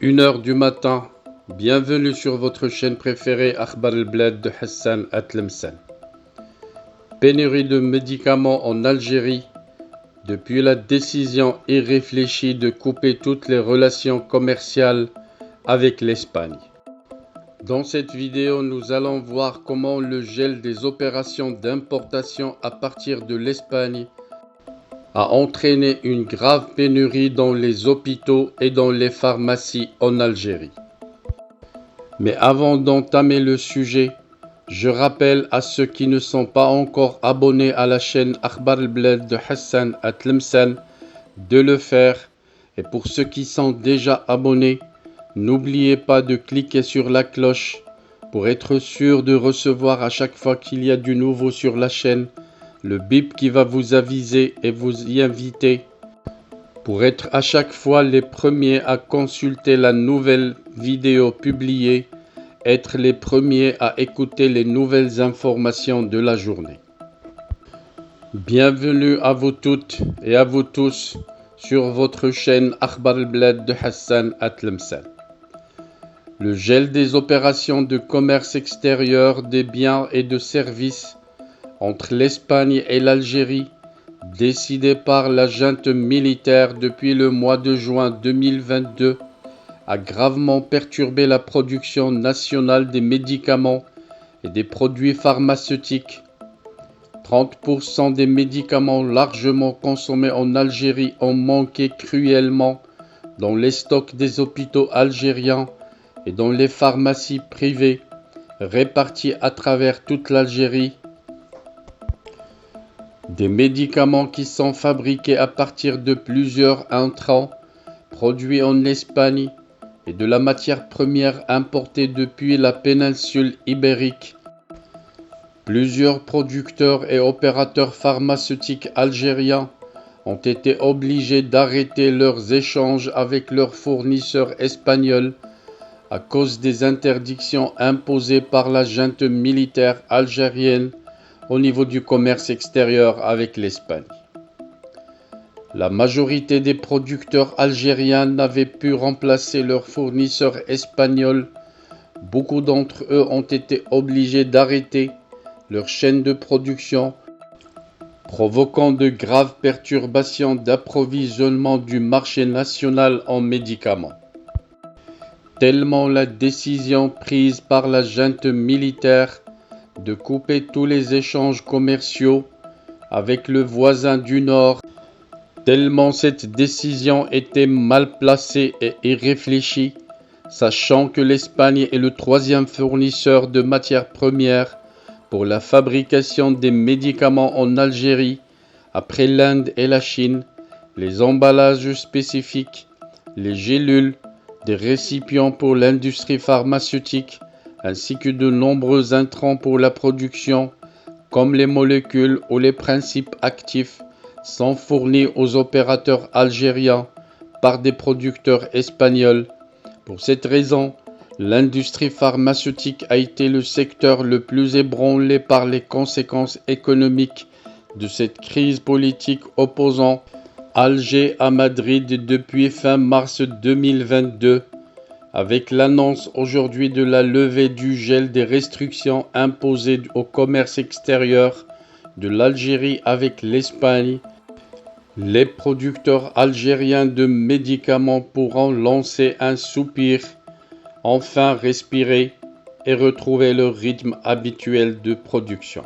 1h du matin, bienvenue sur votre chaîne préférée Akhbar al-Blad de Hassan Atlemcen. Pénurie de médicaments en Algérie depuis la décision irréfléchie de couper toutes les relations commerciales avec l'Espagne. Dans cette vidéo, nous allons voir comment le gel des opérations d'importation à partir de l'Espagne a entraîné une grave pénurie dans les hôpitaux et dans les pharmacies en Algérie. Mais avant d'entamer le sujet, je rappelle à ceux qui ne sont pas encore abonnés à la chaîne Akhbar al-Blad de Hassan Atlemcen de le faire, et pour ceux qui sont déjà abonnés, n'oubliez pas de cliquer sur la cloche pour être sûr de recevoir à chaque fois qu'il y a du nouveau sur la chaîne le bip qui va vous aviser et vous y inviter pour être à chaque fois les premiers à consulter la nouvelle vidéo publiée, être les premiers à écouter les nouvelles informations de la journée. Bienvenue à vous toutes et à vous tous sur votre chaîne Akhbar al-Blad de Hassan Atlemcen. Le gel des opérations de commerce extérieur des biens et de services entre l'Espagne et l'Algérie, décidé par la junte militaire depuis le mois de juin 2022, a gravement perturbé la production nationale des médicaments et des produits pharmaceutiques. 30% des médicaments largement consommés en Algérie ont manqué cruellement dans les stocks des hôpitaux algériens et dans les pharmacies privées réparties à travers toute l'Algérie. Des médicaments qui sont fabriqués à partir de plusieurs intrants produits en Espagne et de la matière première importée depuis la péninsule ibérique. Plusieurs producteurs et opérateurs pharmaceutiques algériens ont été obligés d'arrêter leurs échanges avec leurs fournisseurs espagnols à cause des interdictions imposées par la junte militaire algérienne au niveau du commerce extérieur avec l'Espagne. La majorité des producteurs algériens n'avaient pu remplacer leurs fournisseurs espagnols. Beaucoup d'entre eux ont été obligés d'arrêter leur chaîne de production, provoquant de graves perturbations d'approvisionnement du marché national en médicaments. Tellement la décision prise par la junte militaire de couper tous les échanges commerciaux avec le voisin du Nord, tellement cette décision était mal placée et irréfléchie, sachant que l'Espagne est le troisième fournisseur de matières premières pour la fabrication des médicaments en Algérie, après l'Inde et la Chine, les emballages spécifiques, les gélules, des récipients pour l'industrie pharmaceutique, ainsi que de nombreux intrants pour la production, comme les molécules ou les principes actifs, sont fournis aux opérateurs algériens par des producteurs espagnols. Pour cette raison, l'industrie pharmaceutique a été le secteur le plus ébranlé par les conséquences économiques de cette crise politique opposant Alger à Madrid depuis fin mars 2022. Avec l'annonce aujourd'hui de la levée du gel des restrictions imposées au commerce extérieur de l'Algérie avec l'Espagne, les producteurs algériens de médicaments pourront lancer un soupir, enfin respirer et retrouver leur rythme habituel de production.